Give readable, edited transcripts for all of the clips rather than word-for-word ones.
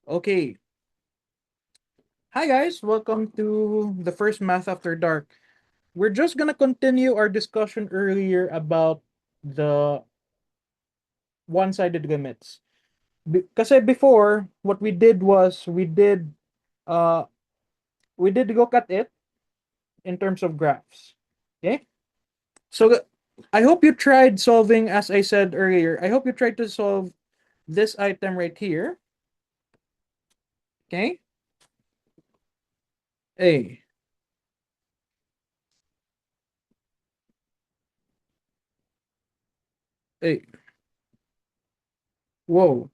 Okay. Hi guys, welcome to the first Math After Dark. We're just gonna continue our discussion earlier about the one-sided limits. Kasi before, what we did was uh we did look at it in terms of graphs. Okay? So I hope you tried solving, as I said earlier, I hope you tried to solve this item right here. Okay? A. A. Whoa.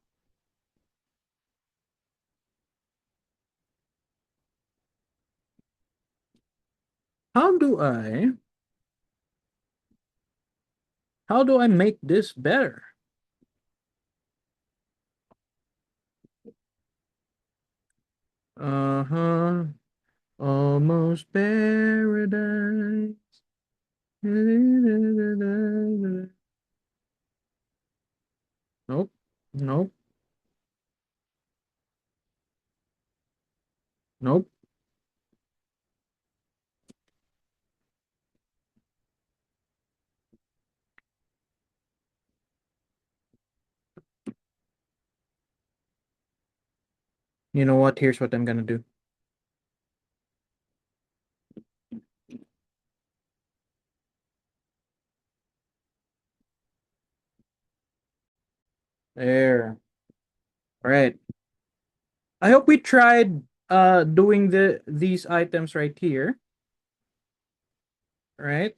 How do I how do I make this better? Uh-huh. Almost paradise. Nope. Nope. Nope. You know what? Here's what I'm gonna do. There. All right. I hope we tried doing these items right here. Right?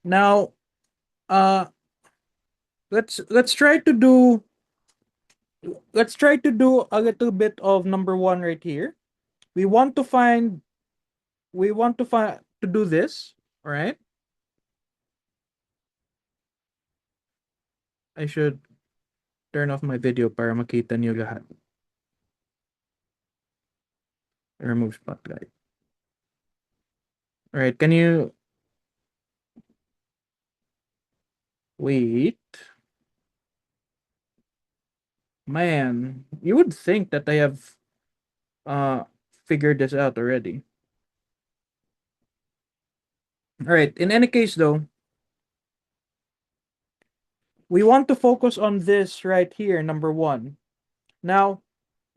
Now uh let's try to do a little bit of number one right here. We want to find to do this, all right? I should turn off my video para makita niyo lahat. Remove spotlight. All right, can you wait? Man, you would think that I have uh figured this out already. All right, in any case though, we want to focus on this right here, number 1. Now,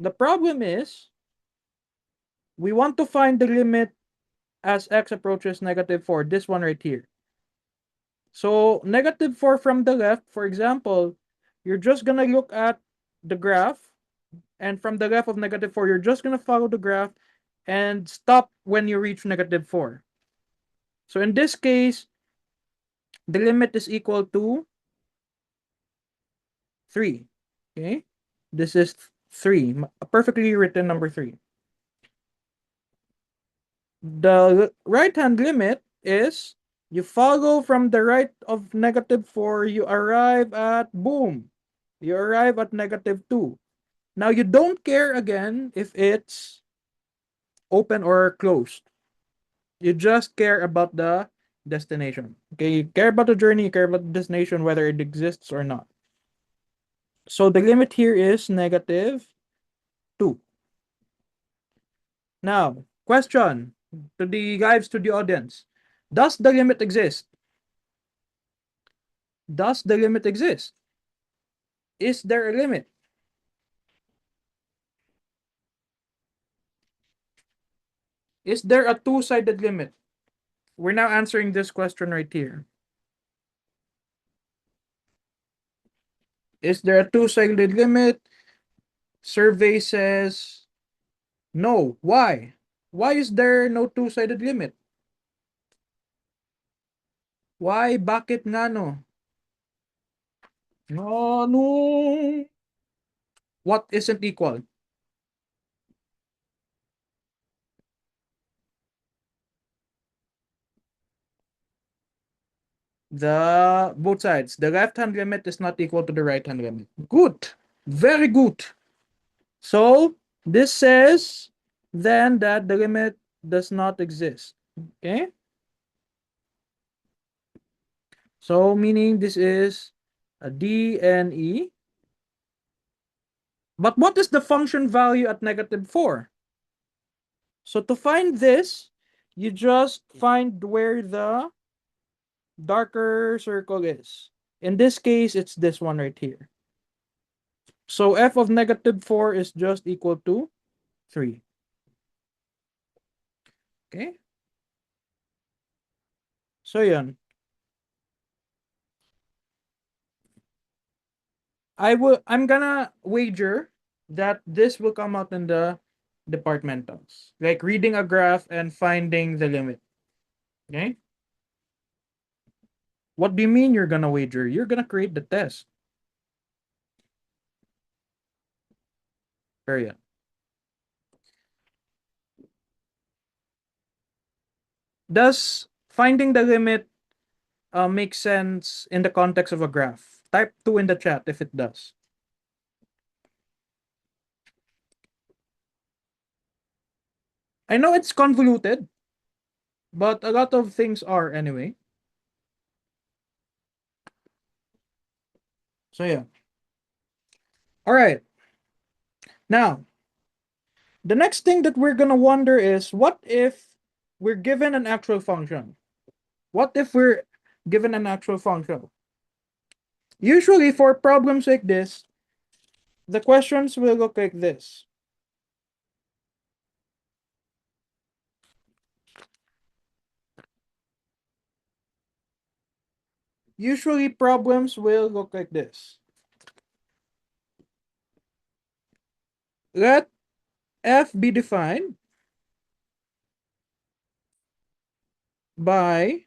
the problem is we want to find the limit as x approaches -4, this one right here. So, -4 from the left, for example, you're just going to look at the graph, and from the left of -4, you're just going to follow the graph and stop when you reach -4. So, in this case, the limit is equal to 3. Okay? This is 3, a perfectly written number 3. The right-hand limit is you follow from the right of -4, you arrive at boom. You arrive at -2. Now you don't care again if it's open or closed. You just care about the destination. Okay, you care about the journey, you care about the destination, whether it exists or not. So the limit here is -2. Now, question to the guys, to the audience. Does the limit exist? Does the limit exist? Is there a limit? Is there a two-sided limit? We're now answering this question right here. Is there a two-sided limit? Survey says no. Why? Why is there no two-sided limit? Why? Bakit nga no? No, no. What isn't equal? The both sides. The left-hand limit is not equal to the right-hand limit. Good. Very good. So this says then that the limit does not exist. Okay? So meaning this is a D and E. But what is the function value at -4? So to find this, you just find where the darker circle is. In this case, it's this one right here. So f of -4 is just equal to 3. Okay? So yun. I'm gonna wager that this will come out in the departmentals. Like reading a graph and finding the limit. Okay? What do you mean you're gonna wager? You're gonna create the test. Period. Does finding the limit make sense in the context of a graph? Type 2 in the chat if it does. I know it's convoluted, but a lot of things are anyway. So yeah. All right. Now, the next thing that we're gonna wonder is what if we're given an actual function? What if we're given an actual function? Usually for problems like this, the questions will look like this. Usually problems will look like this. Let f be defined by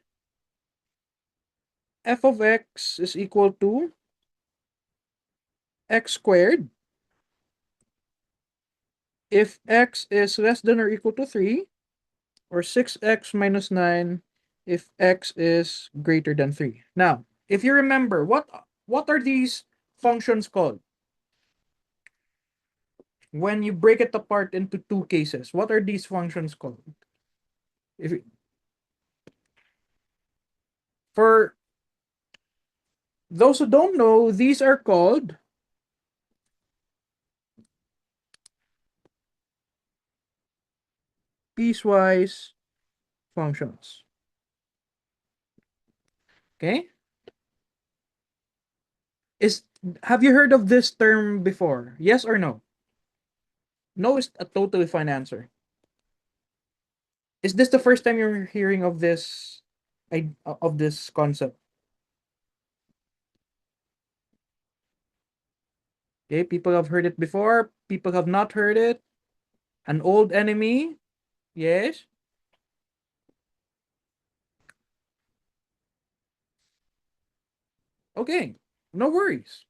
f of x is equal to x squared if x is less than or equal to 3, or 6x minus 9 if x is greater than 3. Now, if you remember, what are these functions called? When you break it apart into two cases, what are these functions called? If For those who don't know, these are called piecewise functions. Okay? Is Have you heard of this term before? Yes or no? No is a totally fine answer. Is this the first time you're hearing of this concept? Okay, people have heard it before, people have not heard it. An old enemy? Yes. Okay, no worries.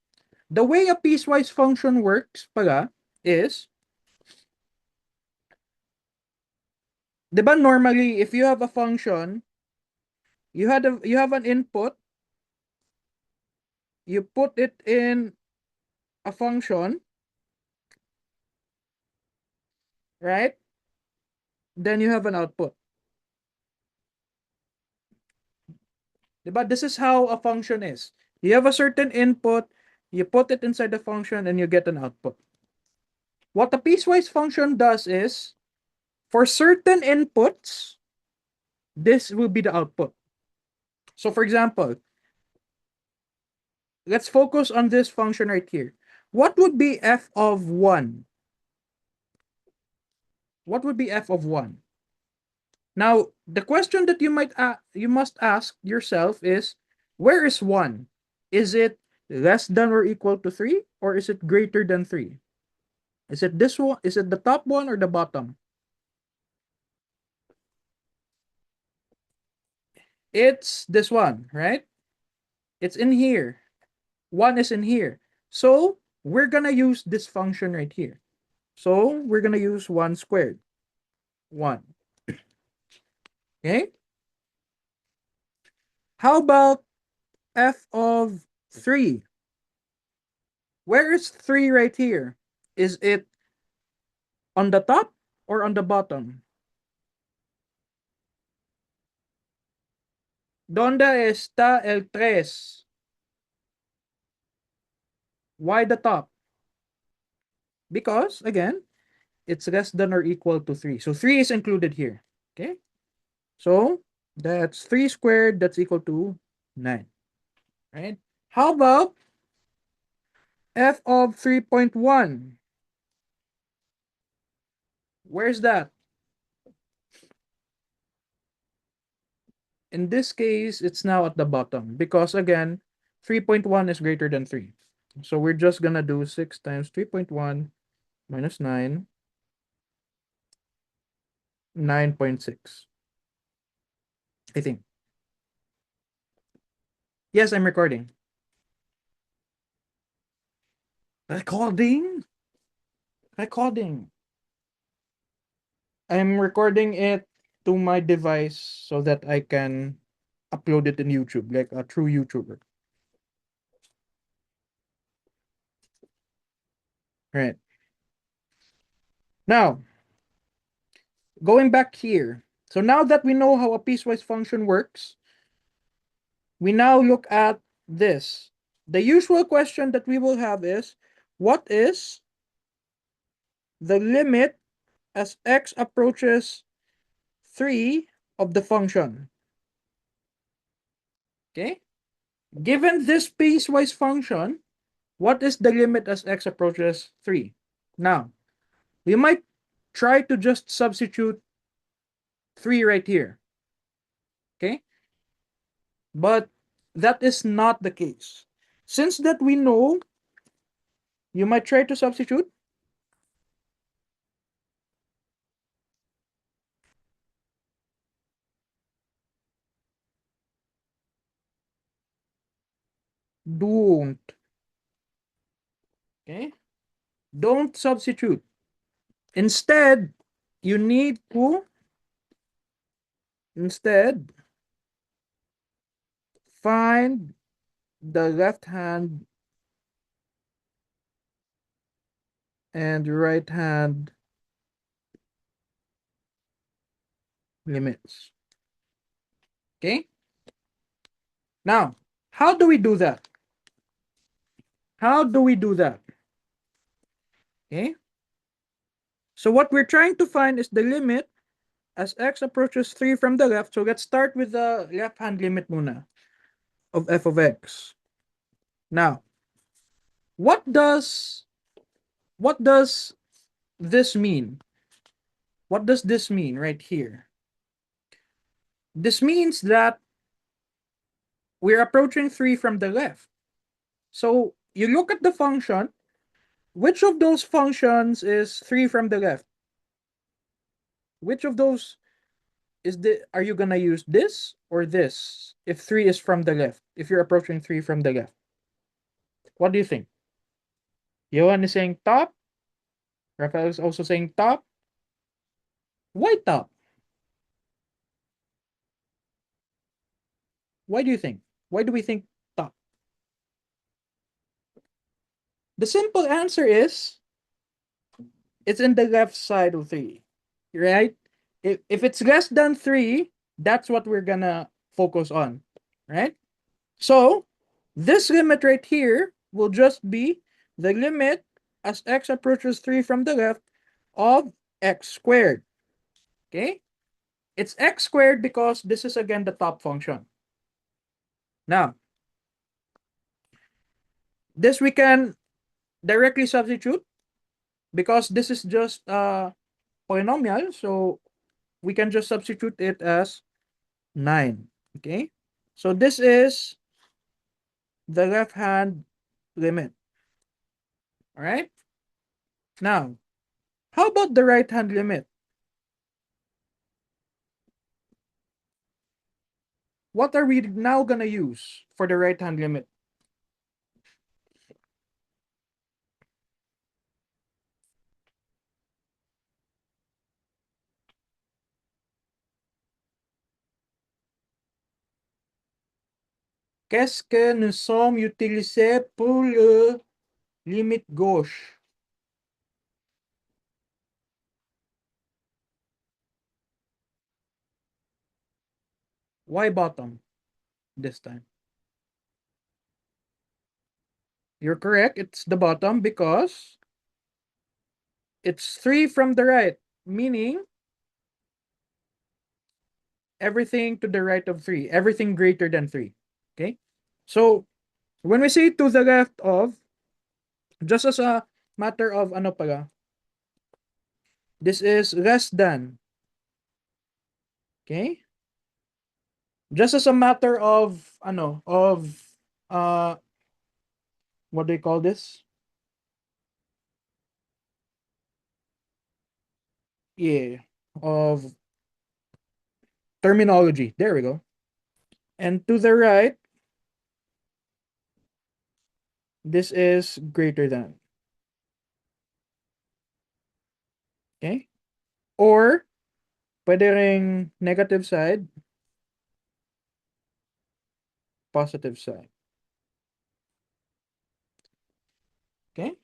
The way a piecewise function works pala is, 'di ba normally if you have a function, you have an input, you put it in a function, right? Then you have an output. 'Di ba? This is how a function is. You have a certain input, you put it inside the function and you get an output. What a piecewise function does is, for certain inputs, this will be the output. So for example, let's focus on this function right here. What would be f of 1? What would be f of 1? Now, the question that you must ask yourself is, where is 1? Is it less than or equal to 3, or is it greater than 3? Is it this one? Is it the top one or the bottom? It's this one, right? It's in here. 1 is in here. So we're gonna use this function right here. So we're gonna use 1 squared. 1. Okay? How about f of 3? Where is 3 right here? Is it on the top or on the bottom? ¿Dónde está el 3? Why the top? because, again, it's less than or equal to 3. So 3 is included here. Okay? So that's 3 squared, that's equal to 9. Right? How about f of 3.1? Where's that? In this case, it's now at the bottom because, again, 3.1 is greater than 3. So we're just going to do 6 times 3.1 minus 9, 9.6, I think. Yes, I'm recording. Recording? Recording. I'm recording it to my device so that I can upload it in YouTube like a true YouTuber. Right. Now, going back here. So now that we know how a piecewise function works, we now look at this. The usual question that we will have is, what is the limit as x approaches 3 of the function? Okay? Given this piecewise function, what is the limit as x approaches 3? Now, we might try to just substitute 3 right here. Okay? But that is not the case. Since that we know, you might try to substitute. Don't. Okay? Don't substitute. Instead, you need to find the left hand and right hand limits. Okay? Now, how do we do that? How do we do that? Okay? So what we're trying to find is the limit as x approaches 3 from the left. So let's start with the left hand limit muna of f of x. Now, what does this mean? What does this mean right here? This means that we're approaching 3 from the left. So you look at the function, which of those functions is 3 from the left? Which of those are you gonna use, this or this if 3 is from the left, if you're approaching 3 from the left? What do you think? Johan is saying top. Rafael is also saying top. Why top? Why do you think? Why do we think top? The simple answer is it's in the left side of 3, right? If it's less than 3, that's what we're gonna focus on, right? So this limit right here will just be the limit as x approaches 3 from the left of x squared. Okay? It's x squared because this is again the top function. Now, this we can directly substitute because this is just a polynomial. So we can just substitute it as 9. Okay? So this is the left hand limit. All right? Now, how about the right hand limit? What are we now going to use for the right hand limit? Qu'est-ce que nous sommes utilisés pour le limite gauche? Why bottom this time? You're correct. It's the bottom because It's 3 from the right, meaning everything to the right of 3, everything greater than 3. Okay? So, when we say to the left of, just as a matter of ano pala, this is less than. Okay? Just as a matter of uh what do you call this? Yeah, of terminology. There we go. And to the right, this is greater than. Okay? Or pwede ring negative side, positive side. Okay?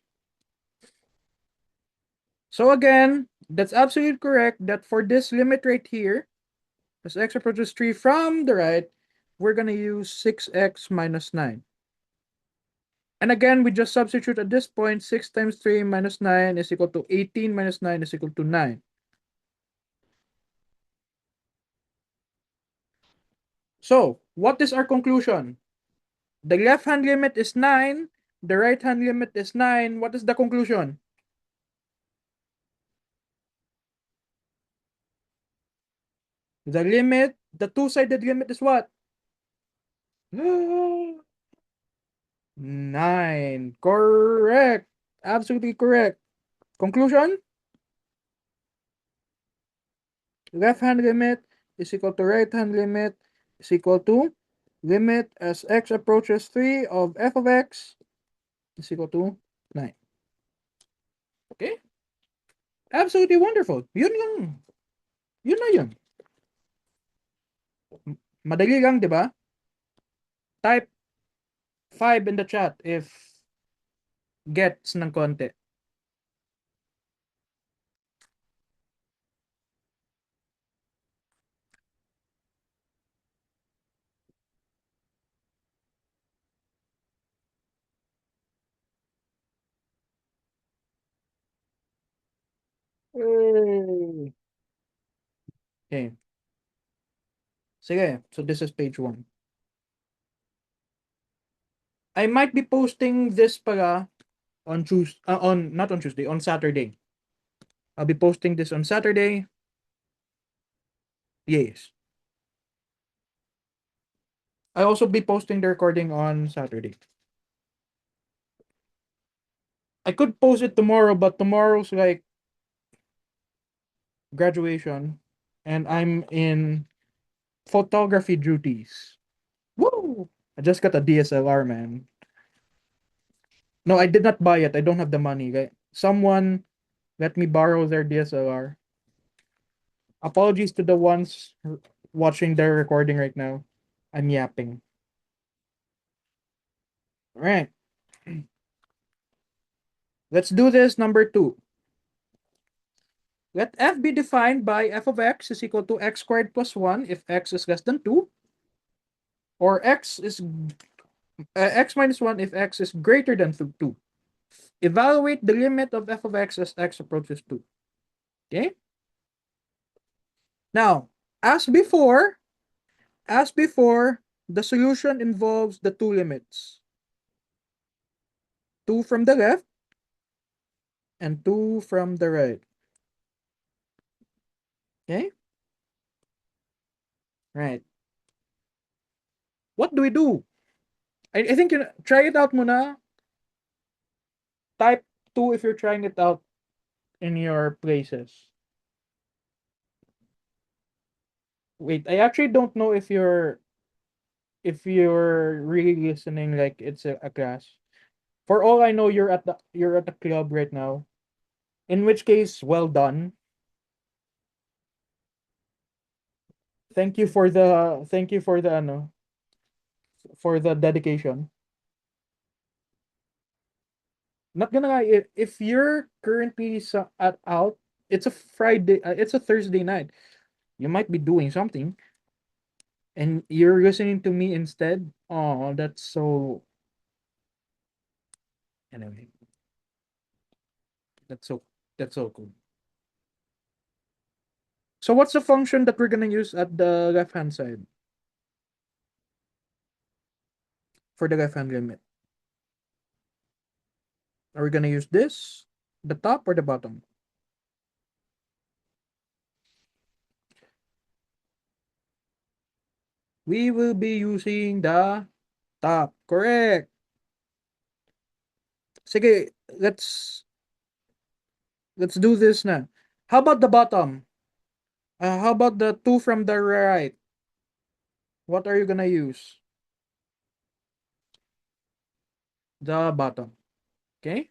So again, that's absolutely correct that for this limit right here, as x approaches 3 from the right, we're going to use 6x minus 9. And again, we just substitute at this point, 6 times 3 minus 9 is equal to 18 minus 9 is equal to 9. So, what is our conclusion? The left hand limit is 9, the right hand limit is 9. What is the conclusion? The limit, the two-sided limit is what? 9. Correct. Absolutely correct. Conclusion? Left hand limit is equal to right hand limit is equal to limit as x approaches 3 of f of x is equal to 9. Okay? Absolutely wonderful. Yun lang. Yun na yun. Madali lang, di ba? Type 5 in the chat if gets ng konti. Yay! Okay. Sige. So this is page 1. I might be posting this pala on Tuesday, on not on Tuesday, on Saturday. I'll be posting this on Saturday. Yes. I'll also be posting the recording on Saturday. I could post it tomorrow, but tomorrow's like graduation and I'm in photography duties. Woo! I just got a DSLR, man. No, I did not buy it. I don't have the money. Someone let me borrow their DSLR. Apologies to the ones watching their recording right now. I'm yapping. All right. Let's do this number 2. Let f be defined by f of x is equal to x squared plus 1 if x is less than 2, or x minus 1 if x is greater than 2. Evaluate the limit of f of x as x approaches 2. Okay? Now, as before, the solution involves the two limits. 2 from the left and 2 from the right. Okay? Right. What do we do? I think you try it out muna. Type 2 if you're trying it out in your places. Wait, I actually don't know if you're really listening like it's a class. For all I know, you're at the club right now. In which case, well done. Thank you for the ano for the dedication. Not gonna lie, if you're currently out, it's a Friday, it's a Thursday night. You might be doing something, and you're listening to me instead. Oh, that's so. Anyway, that's so That's so cool. So what's the function that we're gonna use at the left hand side for the left hand limit? Are we gonna use this, the top or the bottom? We will be using the top. Correct. Sige, let's do this na. How about the bottom? How about the two from the right? What are you gonna use? The bottom. Okay.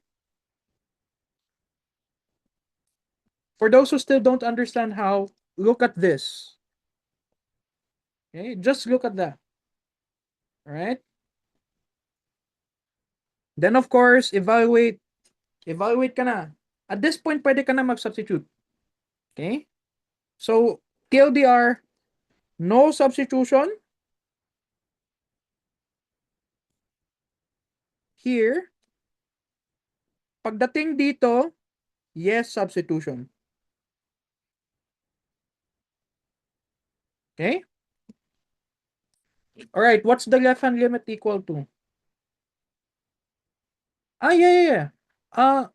For those who still don't understand how, look at this. Okay, just look at that. All right. Then of course, evaluate ka na. At this point, pwede ka na mag-substitute. Okay? So, TLDR, no substitution. Here, pagdating dito, yes substitution. Okay? All right, what's the left hand limit equal to? Yeah. Uh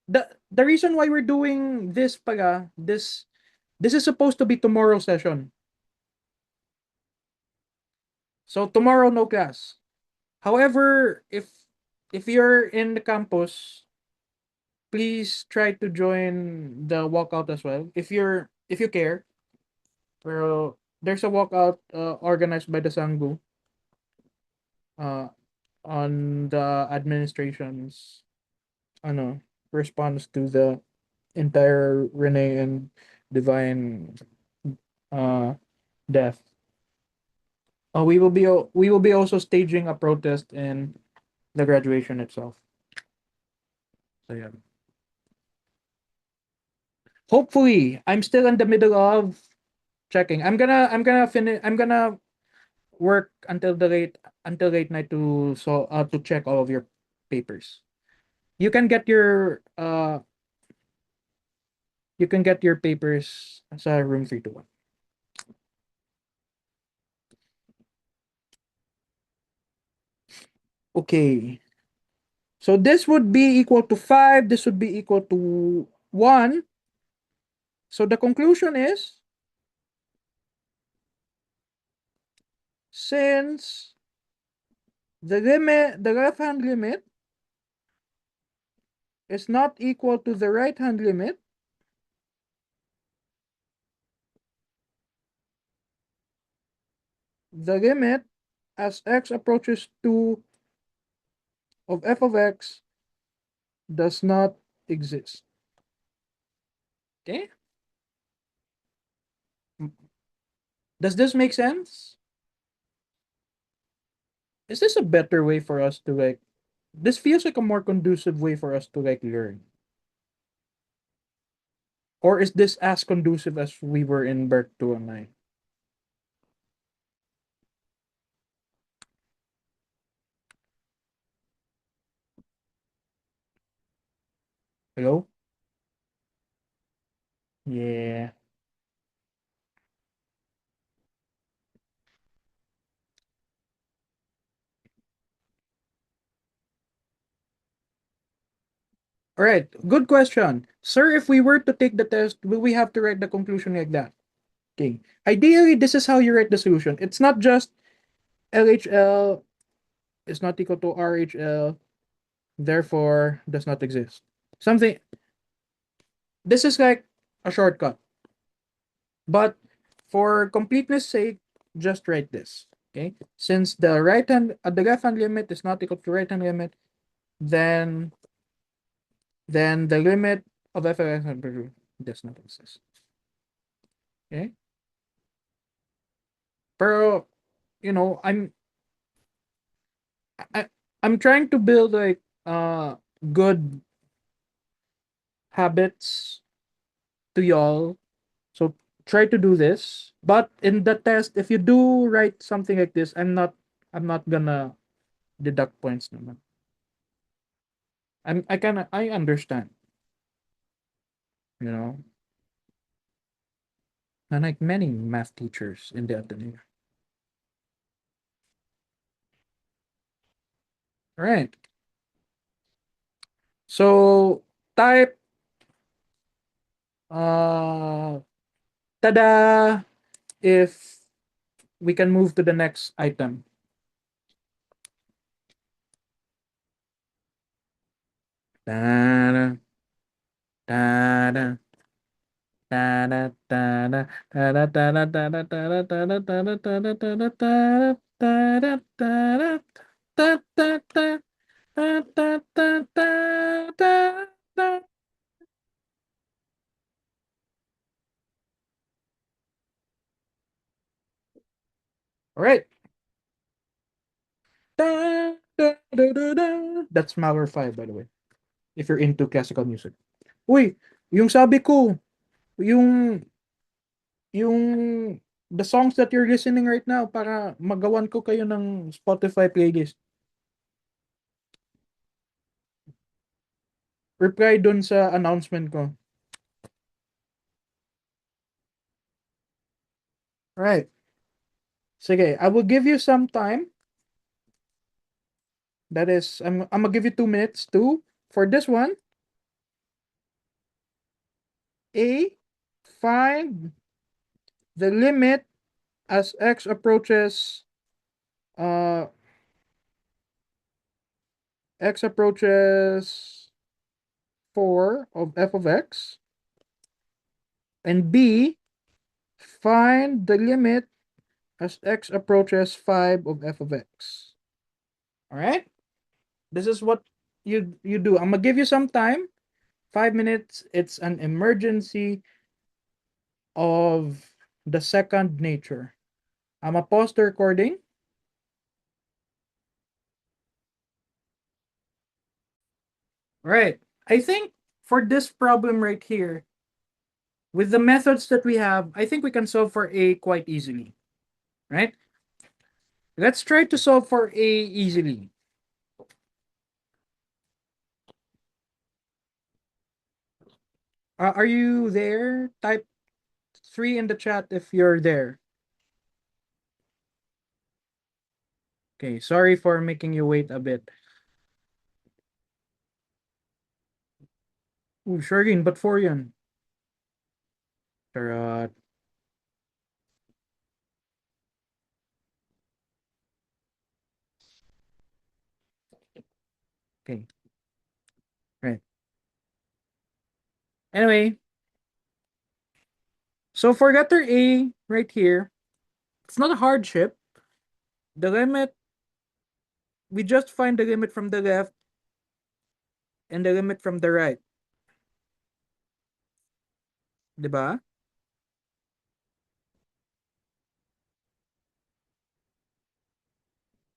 the reason why we're doing this pala, this is supposed to be tomorrow's session. So tomorrow no class. However, if you're in the campus, please try to join the walkout as well. If you care. Pero there's a walkout organized by the Sanggu uh on the administration's ano response to the entire Renee and Divine uh death. We will be also staging a protest in the graduation itself. So yeah. Hopefully, I'm still in the middle of checking. I'm gonna work until late night to check all of your papers. You can get your papers sa room 321. Okay. So this would be equal to 5, this would be equal to 1. So the conclusion is, since the left hand limit is not equal to the right hand limit, the limit as x approaches 2 of f of x does not exist. Okay? Does this make sense? Is this a better way for us to like this feels like a more conducive way for us to like learn? Or is this as conducive as we were in Berk 209? Hello? Yeah. All right. Good question. Sir, if we were to take the test, will we have to write the conclusion like that? Okay. Ideally, this is how you write the solution. It's not just LHL is not equal to RHL, therefore does not exist. Something, this is like a shortcut. But for completeness sake, just write this. Okay. Since the left hand limit is not equal to right hand limit, then the limit of f of x does not exist. Okay. Pero you know, I I'm trying to build like good habits to y'all. So try to do this. But in the test, if you do write something like this, I'm not gonna deduct points naman. I understand. you know, unlike many math teachers in the Ateneo. Right. So type uh tada if we can move to the next item. Tada, tada, tada, tada, tada, tada, tada, tada, tada, tada, tada, tada, tada, tada, tada, ta, ta, ta, ta, ta, ta, ta, ta, ta. All right. Da, da, da, da, da. That's Malware 5, by the way. If you're into classical music. Uy, yung sabi ko, yung yung the songs that you're listening right now para magawan ko kayo ng Spotify playlist. Reply dun sa announcement ko. Right. Sige, I will give you some time. That is, I'm gonna give you 2 minutes to, for this one, A, find the limit as x approaches uh x approaches 4 of f of x, and B, find the limit as x approaches 5 of f of x. All right? This is what you do. I'm gonna give you some time. 5 minutes. It's an emergency of the second nature. I'm gonna pause the recording. All right. I think for this problem right here, with the methods that we have, I think we can solve for A quite easily. Right? Let's try to solve for A easily. Are you there? Type 3 in the chat if you're there. Okay, sorry for making you wait a bit. Ooh, Shergin, but for yan. Charot. Okay, right. Anyway, so for letter A right here, it's not a hardship. The limit, we just find the limit from the left and the limit from the right. Diba?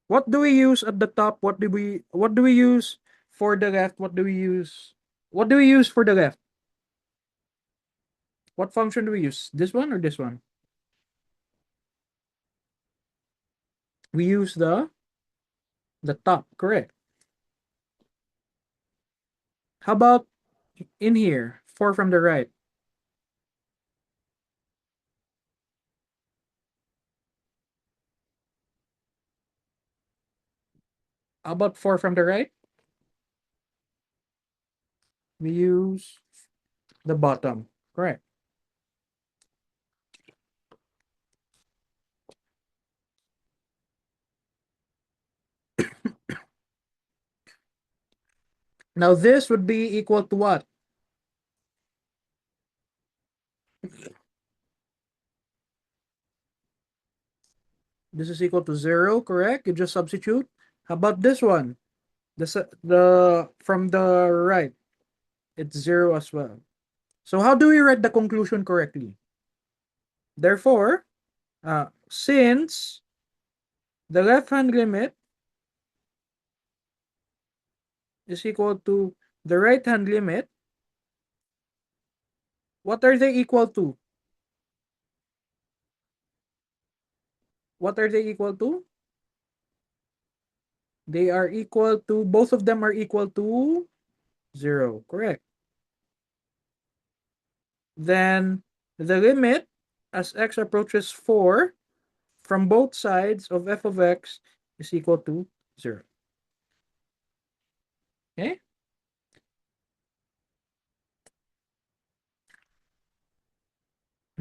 What do we use at the top? What do we use for the left? What do we use for the left? What function do we use? This one or this one? We use the top, correct. How about in here? 4 from the right. How about 4 from the right? We use the bottom, correct. Now this would be equal to what? This is equal to 0, correct? You just substitute. How about this one? The from the right, it's 0 as well. So how do we write the conclusion correctly? Therefore, since the left hand limit is equal to the right hand limit, what are they equal to? What are they equal to? They are equal to, both of them are equal to 0, correct. then the limit as x approaches 4 from both sides of f of x is equal to 0. Okay?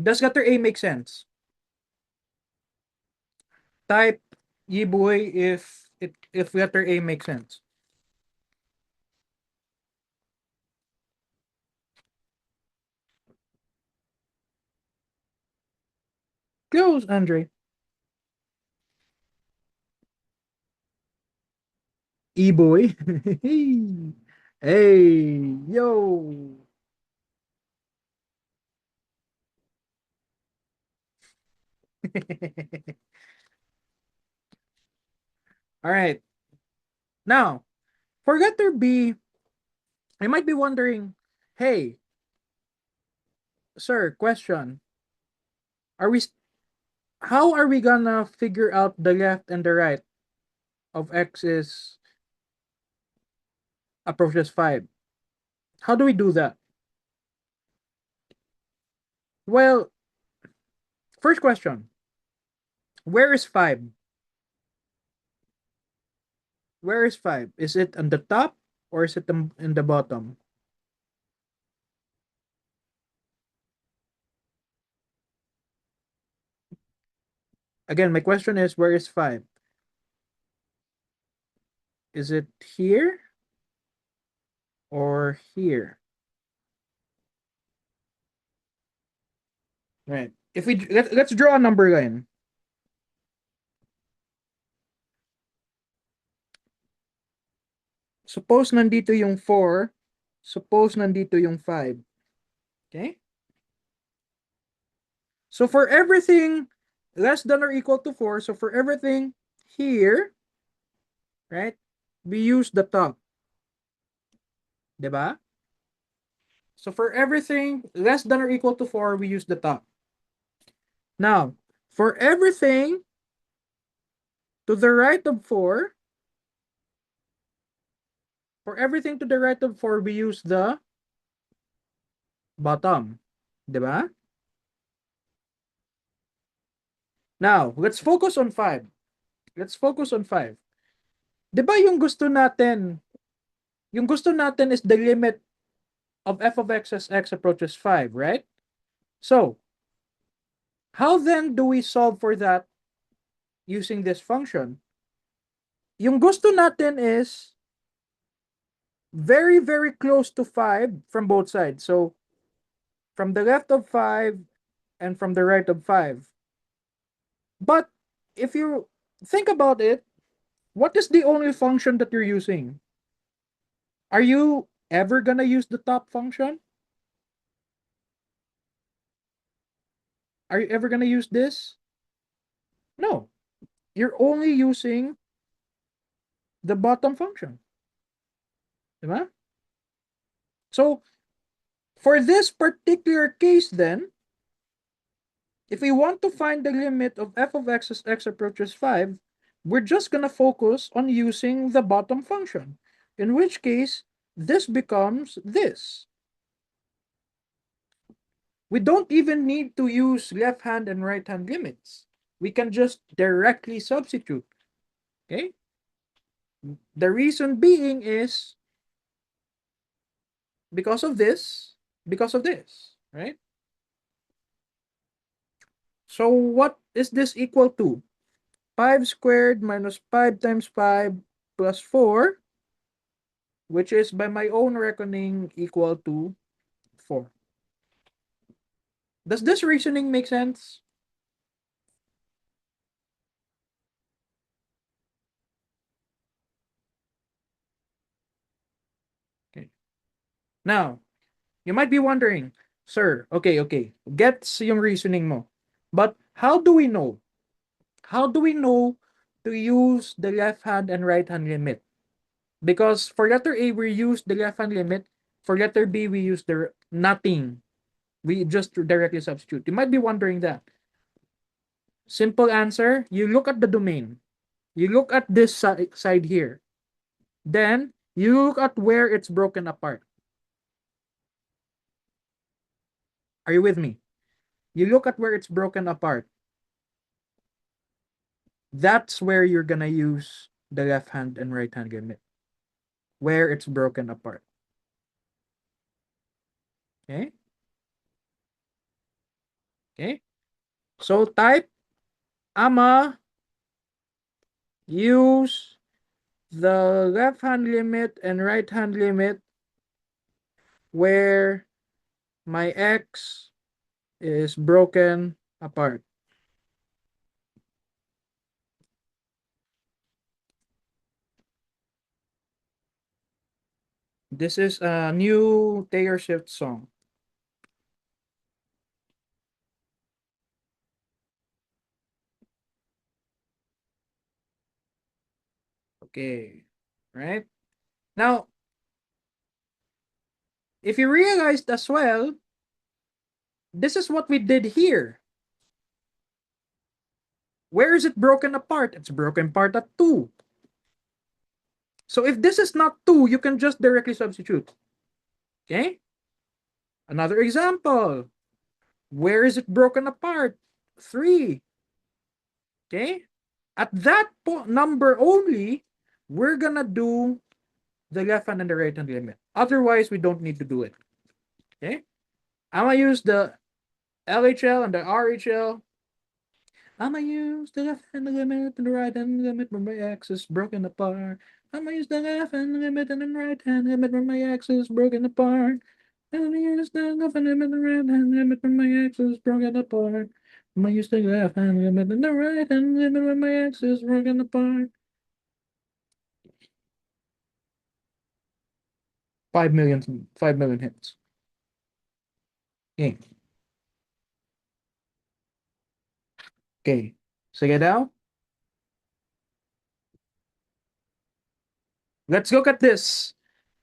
Does letter A make sense? Type ye boy if letter A makes sense. Close, Andre. E boy. Hey, yo. All right. Now, for letter B, I might be wondering, hey, sir, question. Are we how are we gonna figure out the left and the right of x is approaches 5? How do we do that? Well, first question. Where is 5? Where is 5? Is it on the top or is it in the bottom? Again, my question is where is 5? Is it here or here? Right. If we let's draw a number line. Suppose nandito yung 4, suppose nandito yung 5. Okay? So for everything less than or equal to 4, so for everything here, right? We use the top. Diba? So for everything less than or equal to 4, we use the top. Now, for everything to the right of 4, for everything to the right of 4, we use the bottom. Diba? Now, let's focus on 5. Let's focus on 5. Diba yung gusto natin is the limit of f of x as x approaches 5, right? So, how then do we solve for that using this function? Yung gusto natin is very, very close to 5 from both sides. So, from the left of 5 and from the right of 5. But if you think about it, what is the only function that you're using? Are you ever gonna use the top function? Are you ever gonna use this? No. You're only using the bottom function. Diba? So, for this particular case then, if we want to find the limit of f of x as x approaches 5, we're just going to focus on using the bottom function, in which case this becomes this. We don't even need to use left hand and right hand limits. We can just directly substitute. Okay? The reason being is because of this, right? So what is this equal to? 5 squared minus 5 times 5 plus 4, which is by my own reckoning equal to 4. Does this reasoning make sense? Okay. Now, you might be wondering, sir, okay, gets yung reasoning mo. But how do we know? How do we know to use the left hand and right hand limit? Because for letter A, we use the left hand limit. For letter B, we use the nothing. We just directly substitute. You might be wondering that. Simple answer, you look at the domain. You look at this side here. Then, you look at where it's broken apart. Are you with me? You look at where it's broken apart. That's where you're gonna use the left hand and right hand limit. Where it's broken apart. Okay? Okay? So type I'ma use the left hand limit and right hand limit where my x is broken apart. This is a new Taylor Swift song. Okay. Right? Now, if you realized as well, this is what we did here. Where is it broken apart? It's broken apart at 2. So if this is not 2, you can just directly substitute. Okay? Another example. Where is it broken apart? 3. Okay? At that number only, we're gonna do the left hand and the right hand limit. Otherwise, we don't need to do it. Okay? I'm gonna use the LHL and the RHL. I'm gonna use the left hand limit and the right hand limit when my axis broken apart. I'm gonna use the left hand limit and the right hand limit when my axis broken apart. I'm gonna use the left hand limit and the right hand limit when my axis broken apart. I'm gonna use the left hand limit and the right hand limit when my axis broken apart. 5 million hits. Okay. Okay. Sige daw. Let's look at this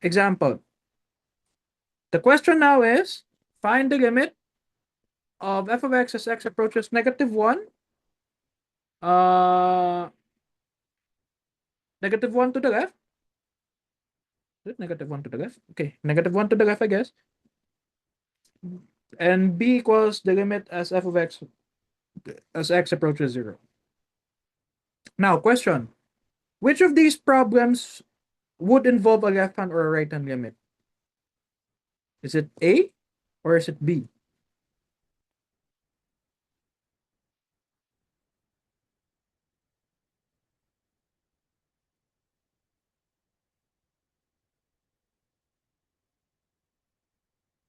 example. The question now is, find the limit of f of x as x approaches -1, uh, -1 to the left. Is it -1 to the left? Okay, -1 to the left, I guess. And b equals the limit as f of x as x approaches 0. Now, question. Which of these problems would involve a left hand or a right hand limit? Is it A or is it B?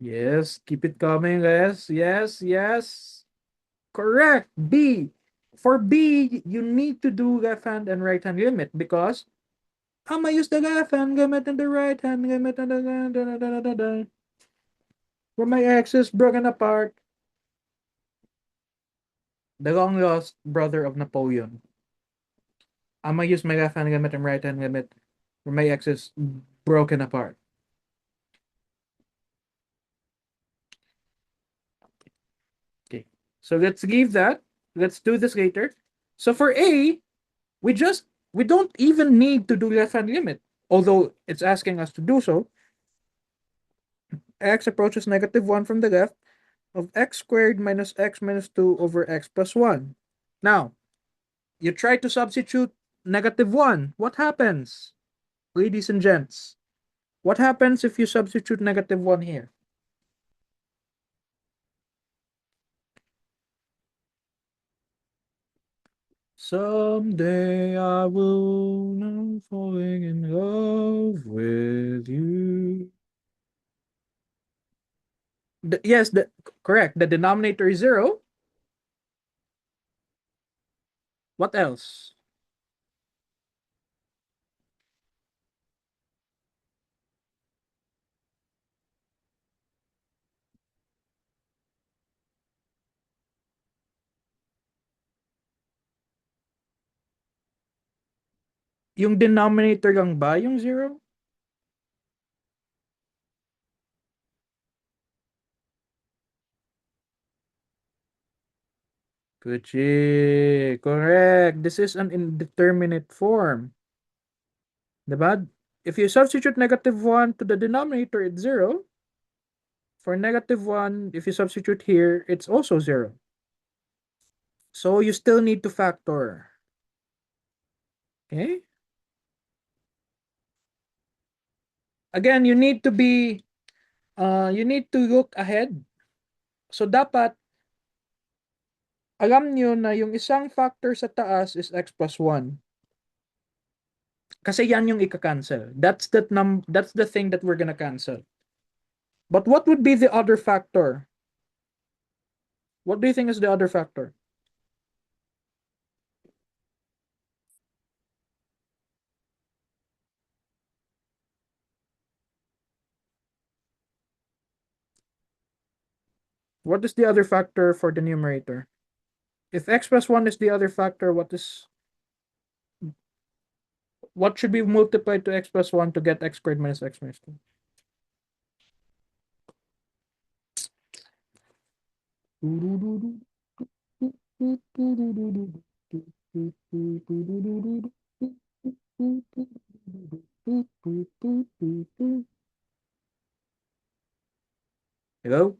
Yes, keep it coming, yes, yes, yes. Correct. B. For B, you need to do left hand and right hand limit because I'm gonna use the left hand limit and the right hand limit and where my X is broken apart. The long lost brother of Napoleon. I'm gonna use my left hand limit and right hand limit where my X is broken apart. Okay. So let's leave that. Let's do this later. So for A, we don't even need to do left hand limit, although it's asking us to do so. X approaches -1 from the left of x squared minus x minus 2 over x plus 1. Now, you try to substitute -1. What happens, ladies and gents? What happens if you substitute -1 here? Someday I will know falling in love with you. Yes, correct. The denominator is 0. What else? Yung denominator lang ba yung 0? Kuchi, correct. This is an indeterminate form. Diba? If you substitute -1 to the denominator, it's 0. For -1, if you substitute here, it's also 0. So you still need to factor. Okay? Again, you need to look ahead. So dapat alam nyo na yung isang factor sa taas is x plus 1. Kasi yan yung ika-cancel. That's the thing that we're gonna cancel. But what would be the other factor? What do you think is the other factor? What is the other factor for the numerator? If x plus 1 is the other factor, what should be multiplied to x plus 1 to get x squared minus x minus 2? Hello?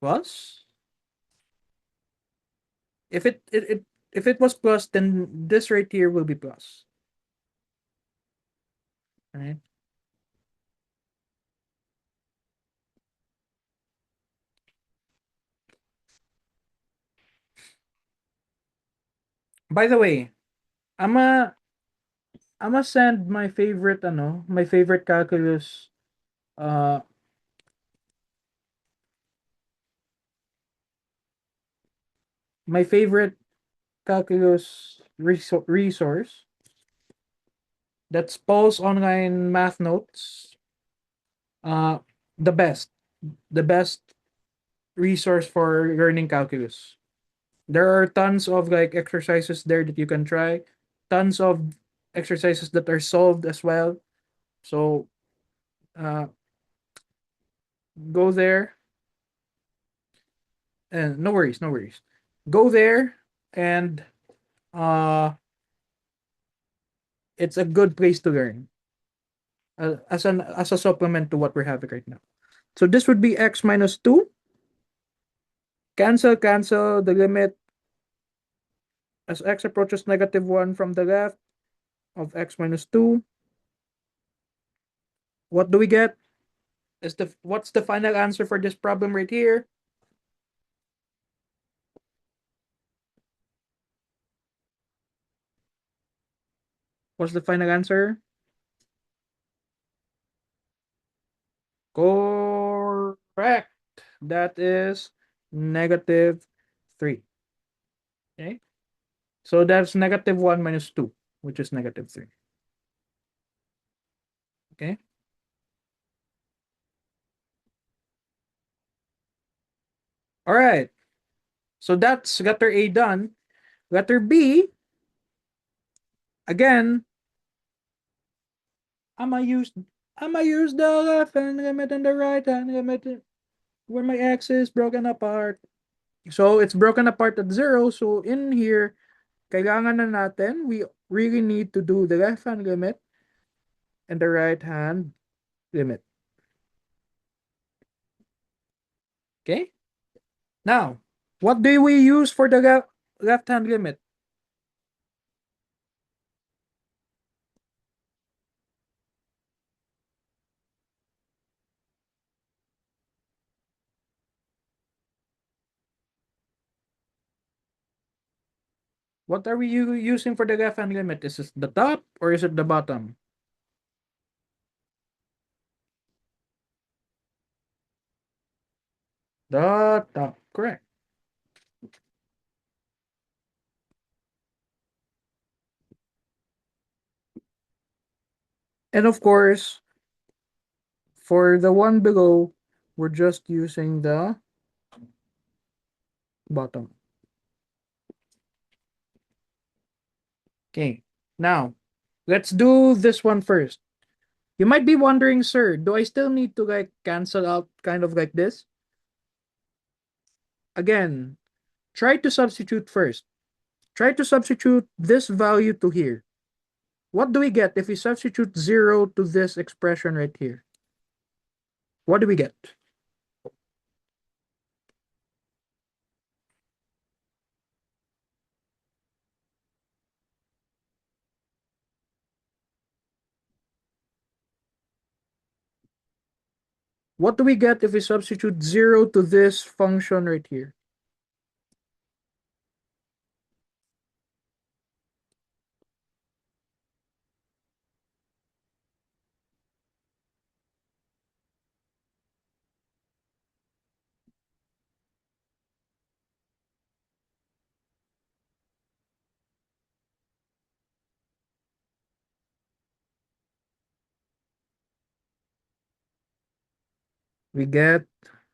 Plus? If if it was plus, then this right here will be plus. Right? By the way, I'm a I'm gonna send my favorite calculus uh my favorite calculus resource, that's Paul's online math notes. Uh the best the best resource for learning calculus. There are tons of like exercises there that you can try. Tons of exercises that are solved as well. So uh go there, and no worries, no worries. Go there, and uh it's a good place to learn, as a supplement to what we're having right now. So this would be x minus 2. Cancel the limit as x approaches -1 from the left of x minus 2. What do we get? What's the final answer for this problem right here? What's the final answer? Correct. That is -3. Okay. So that's -1 minus 2, which is -3. Okay. All right. So that's letter A done. Letter B, again, I'm gonna use I'm gonna use the left hand limit and the right hand limit where my x is broken apart. So it's broken apart at 0. So in here, kailangan na natin, we really need to do the left hand limit and the right hand limit. Okay? Now, what do we use for the left hand limit? What are we using for the left hand limit? Is it the top or is it the bottom? The top, correct. And of course, for the one below, we're just using the bottom. Okay, now let's do this one first. You might be wondering, sir, do I still need to like cancel out kind of like this? Again, try to substitute first. Try to substitute this value to here. What do we get if we substitute 0 to this expression right here? What do we get? What do we get if we substitute 0 to this function right here? We get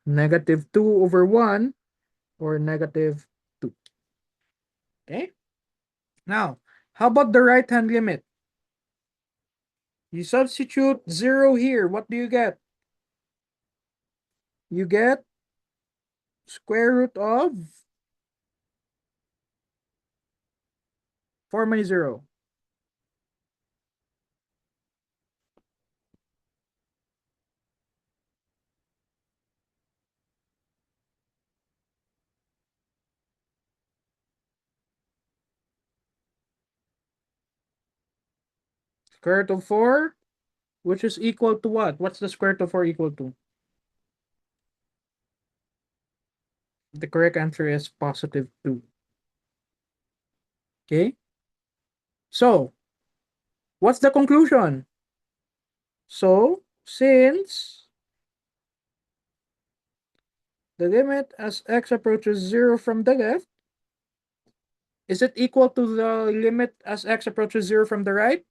negative 2 over 1 or negative 2. Okay? Now, how about the right hand limit? You substitute 0 here. What do you get? You get square root of 4 minus 0. Square root of 4, which is equal to what? What's the square root of 4 equal to? The correct answer is positive 2. Okay? So, what's the conclusion? So, since the limit as x approaches 0 from the left, is it equal to the limit as x approaches 0 from the right?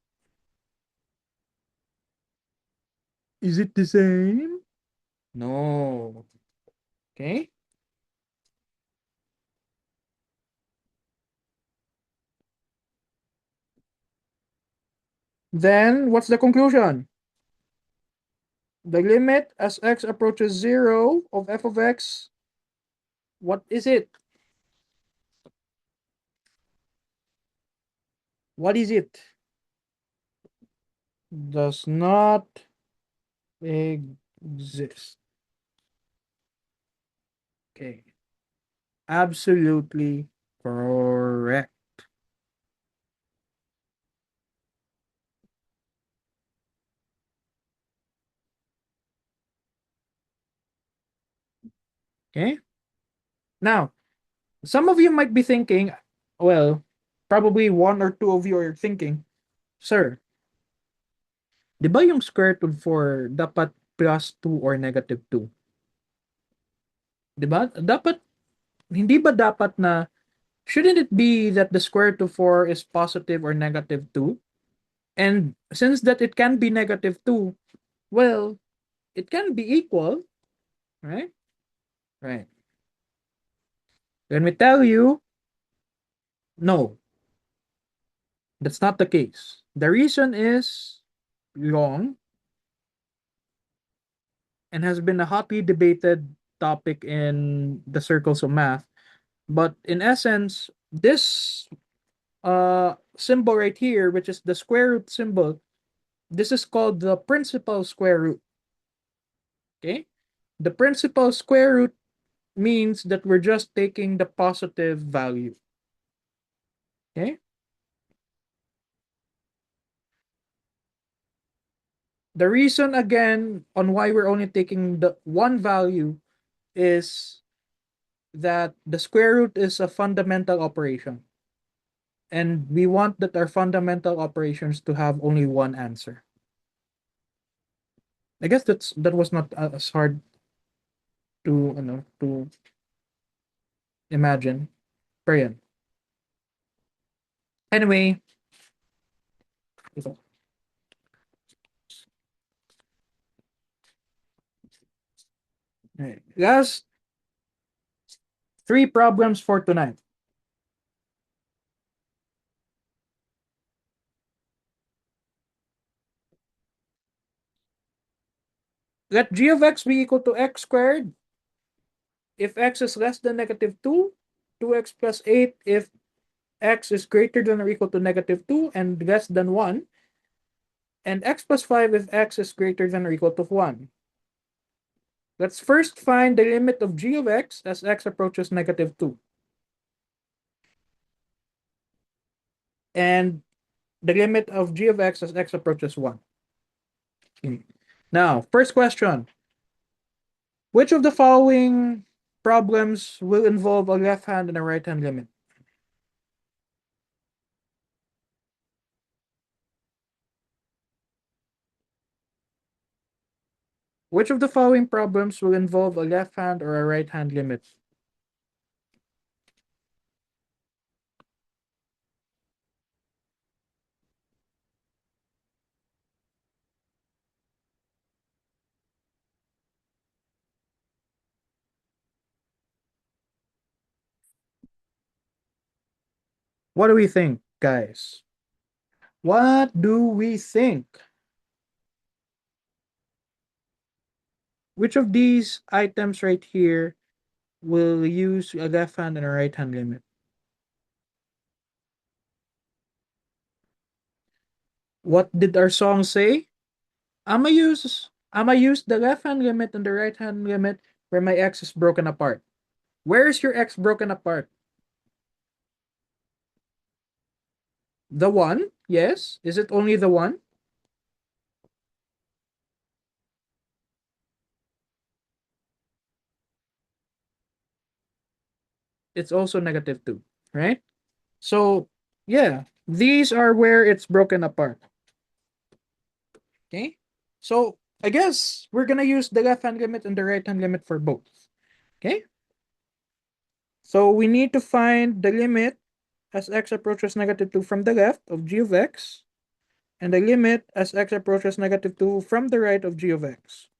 Is it the same? No. Okay. Then, what's the conclusion? The limit as x approaches 0 of f of x, what is it? What is it? Does not exist. Okay. Absolutely correct. Okay. Now, some of you might be thinking, well, probably one or two of you are thinking, sir, di ba yung square root of 4 dapat plus 2 or negative 2? Di ba? Dapat, hindi ba dapat na, shouldn't it be that the square root of 4 is positive or negative 2? And since that it can be negative 2, well, it can be equal, right? Right. Let me tell you, no, that's not the case. The reason is long and has been a hotly debated topic in the circles of math. But in essence, this symbol right here, which is the square root symbol, this is called the principal square root. Okay? The principal square root means that we're just taking the positive value. Okay? The reason again on why we're only taking the one value is that the square root is a fundamental operation. And we want that our fundamental operations to have only one answer. I guess that was not as hard to to imagine. Pero yan. Anyway, last three problems for tonight. Let g of x be equal to x squared if x is less than negative 2, 2x plus 8 if x is greater than or equal to negative 2 and less than 1, and x plus 5 if x is greater than or equal to 1. Let's first find the limit of g of x as x approaches negative 2. And the limit of g of x as x approaches 1. Okay. Now, first question. Which of the following problems will involve a left hand and a right hand limit? Which of the following problems will involve a left hand or a right hand limit? What do we think, guys? What do we think? Which of these items right here will use a left hand and a right hand limit? What did our song say? I'ma use the left hand limit and the right hand limit where my x is broken apart. Where is your x broken apart? The one? Yes. Is it only the one? It's also negative 2, right? So, yeah, these are where it's broken apart. Okay? So, I guess we're gonna use the left hand limit and the right hand limit for both. Okay? So, we need to find the limit as x approaches negative 2 from the left of g of x and the limit as x approaches negative 2 from the right of g of x.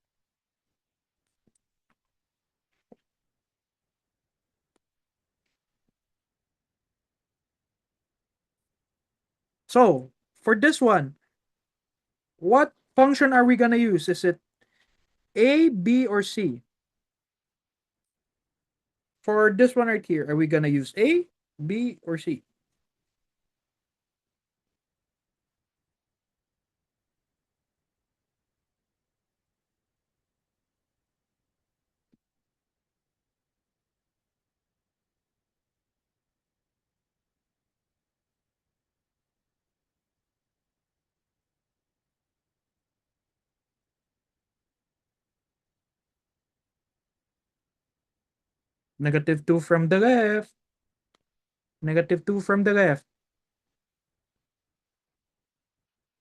So, for this one, what function are we gonna use? Is it A, B, or C? For this one right here, are we gonna use A, B, or C? Negative 2 from the left. Negative 2 from the left.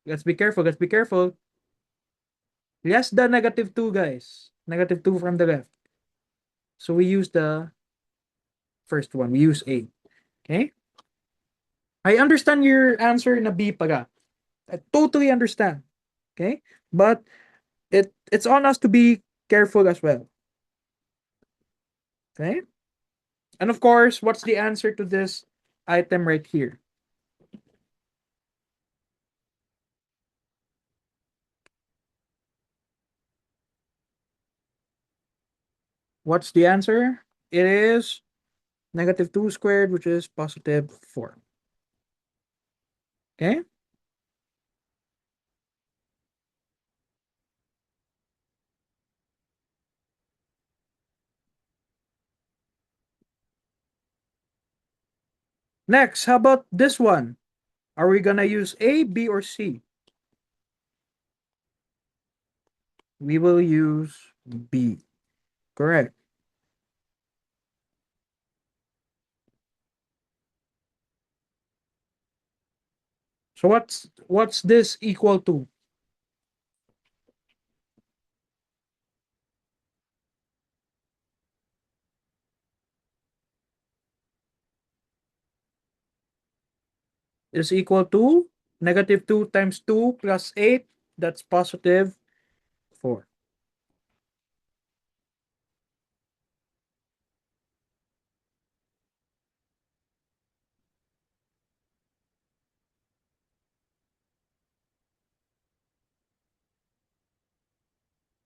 Let's be careful. Let's be careful. Less than negative 2, guys. Negative 2 from the left. So we use the first one. We use A. Okay? I understand your answer in a B paga. I totally understand. Okay? But it's on us to be careful as well. Okay? And of course, what's the answer to this item right here? What's the answer? It is negative 2 squared, which is positive 4. Okay? Next, how about this one? Are we gonna use A, B, or C? We will use B. Correct. So what's this equal to? Is equal to negative 2 times 2 plus 8. That's positive 4.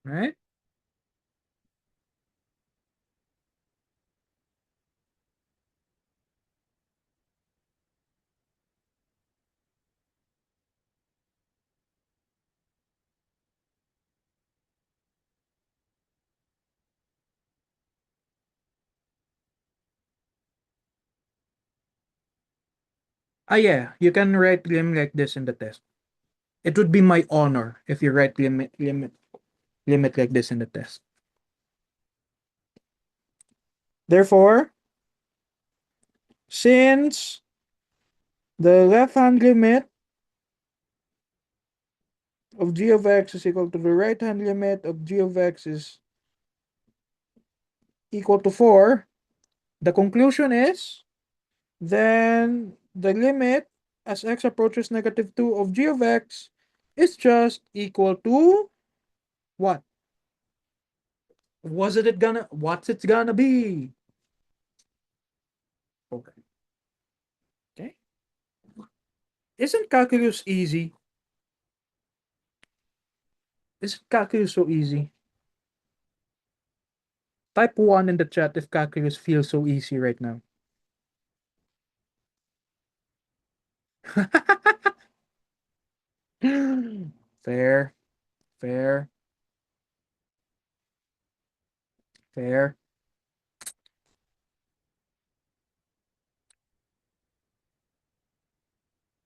Right? Yeah, you can write lim like this in the test. It would be my honor if you write limit like this in the test. Therefore, since the left hand limit of g of x is equal to the right hand limit of g of x is equal to 4, the conclusion is then the limit as x approaches negative 2 of g of x is just equal to what? What's it gonna be? Okay. Okay. Isn't calculus easy? Isn't calculus so easy? Type 1 in the chat if calculus feels so easy right now. Fair, fair, fair.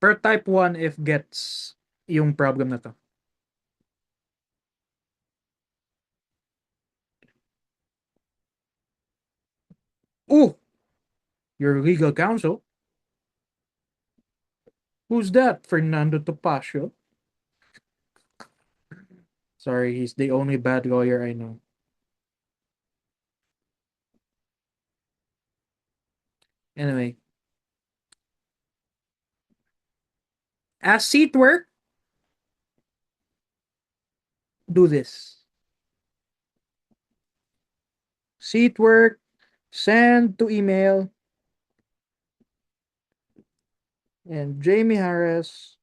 Per type 1 if gets yung problem na to. Oh, your legal counsel. Who's that? Fernando Topacio. Sorry, he's the only bad lawyer I know. Anyway, as seat work, do this. Seat work, send to email, and Jamie Harris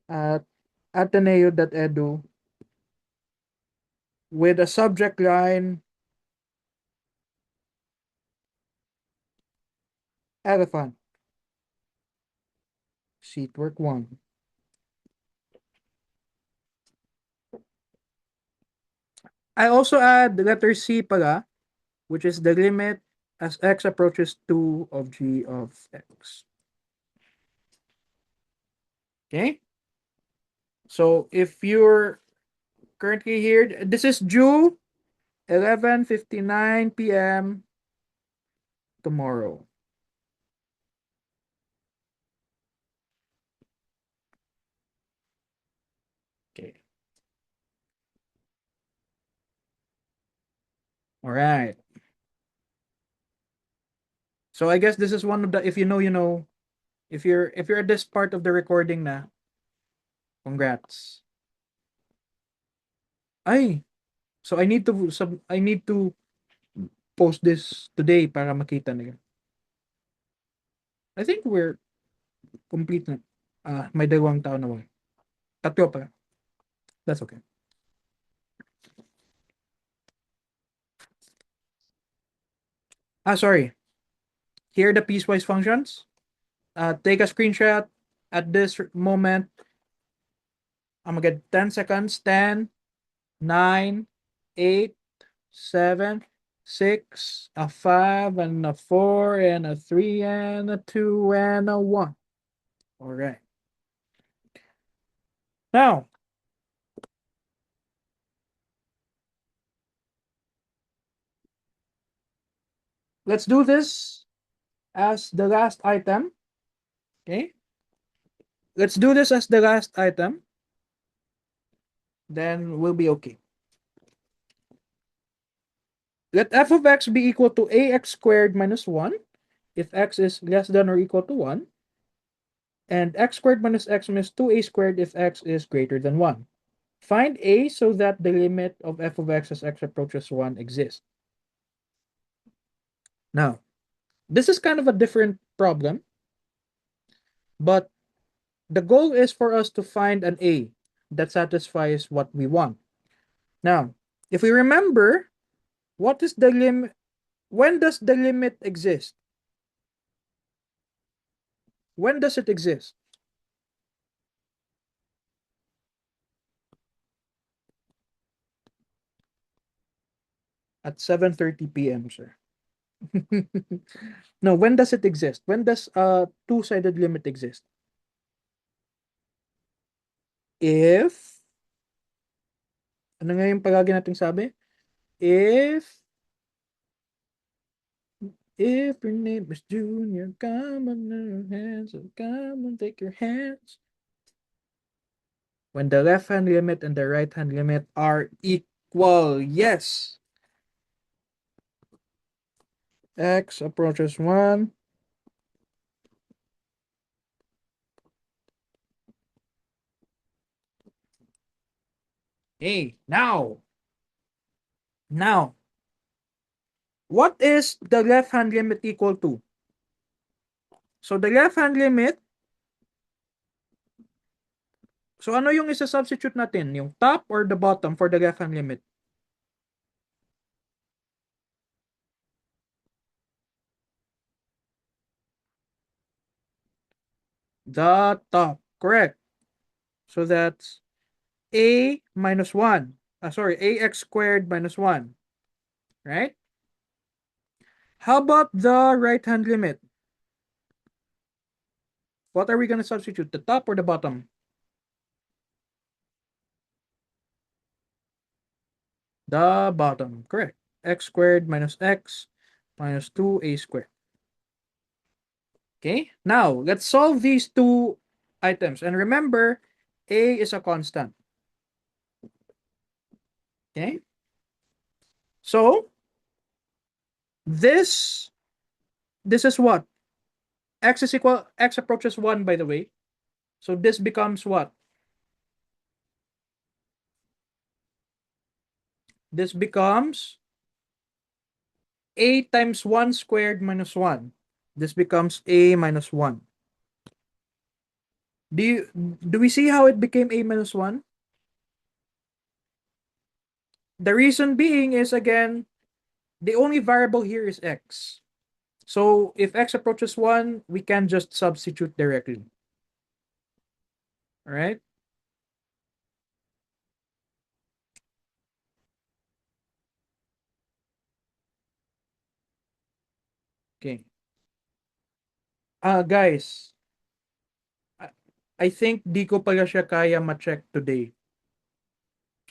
at ateneo.edu with a subject line elephant. Seat work 1. I also add the letter C pala, which is the limit as x approaches 2 of g of x. Okay? So if you're currently here, this is due 11:59 p.m. tomorrow. Okay. All right. So I guess this is one of the, if you know, you know. If you're at this part of the recording na, congrats. Ay, so I need to post this today para makita nila. I think we're complete na. May dalawang tao na wala. Tatlo pa. That's okay. Sorry. Here are the piecewise functions. Take a screenshot at this moment. I'm gonna get 10 seconds. 10, 9, 8, 7, 6, a 5, and a 4, and a 3, and a 2, and a 1. All right. Now, let's do this as the last item. Okay. Let's do this as the last item. Then we'll be okay. Let f of x be equal to ax squared minus 1 if x is less than or equal to 1. And x squared minus x minus 2a squared if x is greater than 1. Find a so that the limit of f of x as x approaches 1 exists. Now, this is kind of a different problem, but the goal is for us to find an a that satisfies what we want. Now, if we remember, what is the limit? When does the limit exist? When does it exist? At 7:30 p.m., sir. No, when does it exist? When does a two-sided limit exist? If, ano nga yung palagi nating sabi? If, if your name is Junior, come on your hands, come on, take your hands. When the left hand limit and the right hand limit are equal, yes. X approaches 1. Hey, now, what is the left hand limit equal to? So the left hand limit, so ano yung isa-substitute natin? Yung top or the bottom for the left hand limit? The top, correct. So that's a minus 1. Sorry, ax squared minus 1. Right? How about the right hand limit? What are we going to substitute? The top or the bottom? The bottom, correct. X squared minus x minus 2a squared. Okay, now let's solve these two items. And remember, a is a constant. Okay, so this is what? X is equal, x approaches 1, by the way. So this becomes what? This becomes a times 1 squared minus 1. This becomes a minus 1. Do we see how it became a minus 1? The reason being is, again, the only variable here is x. So if x approaches 1, we can just substitute directly. All right? Okay. Guys, I, I think di ko pala siya kaya ma-check today,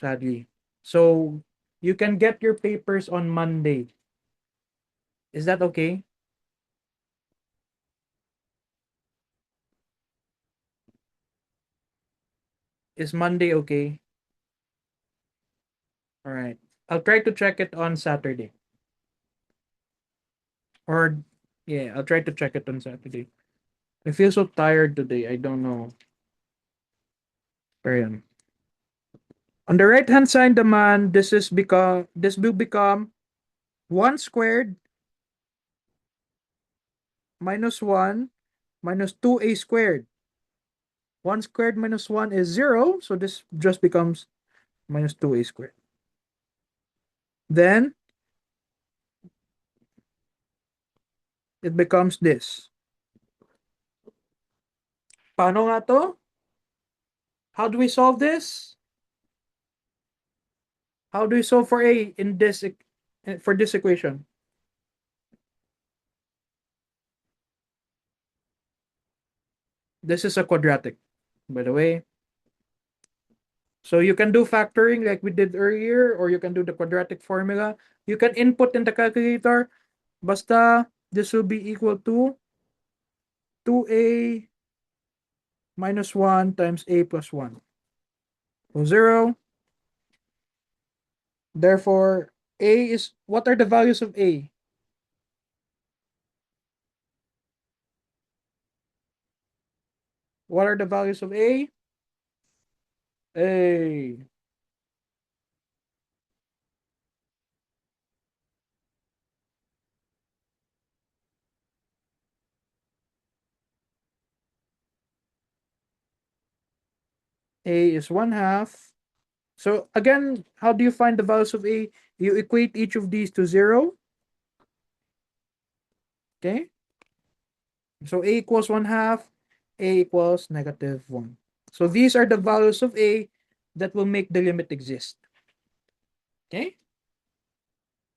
sadly. So you can get your papers on Monday. Is that okay? Is Monday okay? All right. I'll try to check it on Saturday. Or, yeah, I'll try to check it on Saturday. I feel so tired today. I don't know. Pero yun. On the right hand side naman, this will become 1 squared minus 1 minus 2a squared. 1 squared minus 1 is 0, so this just becomes minus 2a squared. Then it becomes this. Paano nga to? How do we solve this? How do we solve for a in this for this equation? This is a quadratic, by the way. So you can do factoring like we did earlier, or you can do the quadratic formula. You can input in the calculator. Basta this will be equal to 2a minus 1 times a plus 1. So 0. Therefore, a is, what are the values of a? What are the values of a? A. A is 1/2. So again, how do you find the values of a? You equate each of these to 0. Okay. So a equals 1/2. A equals -1. So these are the values of a that will make the limit exist. Okay.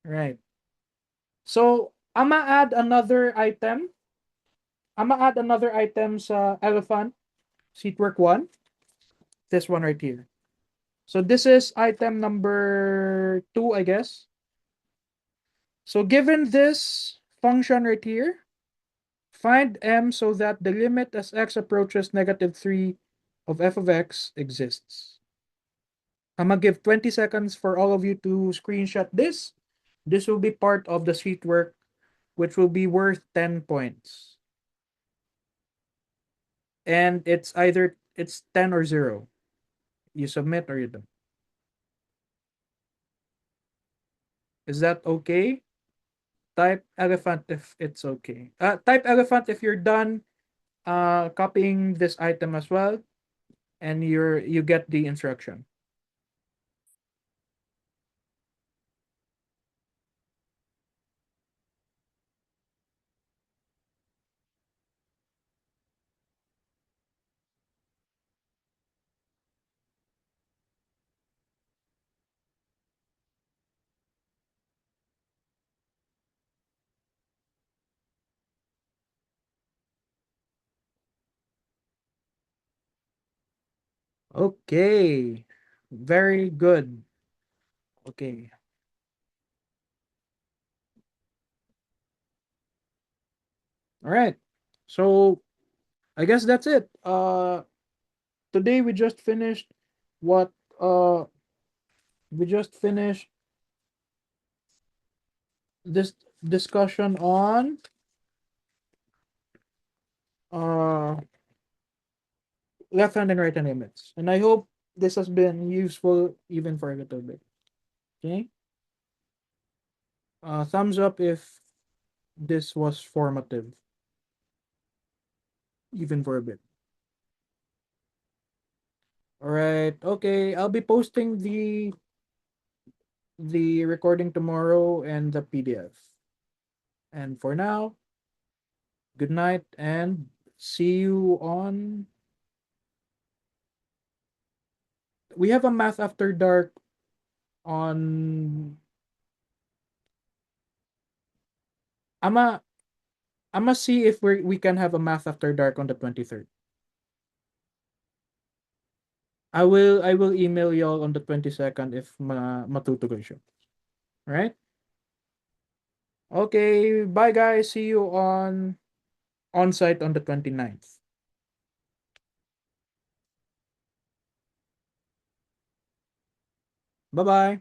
Right. So I'ma add another item. I'ma add another item sa elephant seatwork 1. This one right here. So this is item number 2, I guess. So given this function right here, find m so that the limit as x approaches -3 of f of x exists. I'm gonna give 20 seconds for all of you to screenshot this. This will be part of the sheet work, which will be worth 10 points. And it's either it's 10 or 0. You submit or you don't. Is that okay? Type elephant if it's okay. Type elephant if you're done copying this item as well, and you get the instruction. Okay. Very good. Okay. All right. So I guess that's it. Today what uh we just finished this discussion on uh left hand and right hand limits. And I hope this has been useful even for a little bit. Okay. Thumbs up if this was formative, even for a bit. All right. Okay. I'll be posting the recording tomorrow and the PDF. And for now, good night and see you on. We have a math after dark on. I'ma I'ma see if we can have a math after dark on the 23rd. I will email y'all on the 22nd if matutuloy siya. All right? Okay, bye guys. See you on site on the 29th. Bye-bye.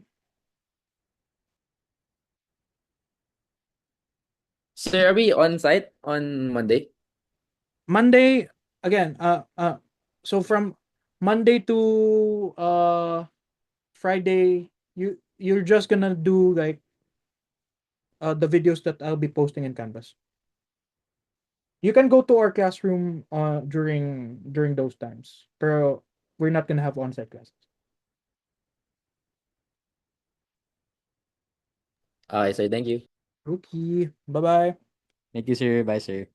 Sir, are we on site on Monday? Monday again, so from Monday to Friday, you're just gonna do like the videos that I'll be posting in Canvas. You can go to our classroom during those times. Pero we're not gonna have on-site classes. Okay, sir. Thank you. Okay. Bye-bye. Thank you, sir. Bye, sir.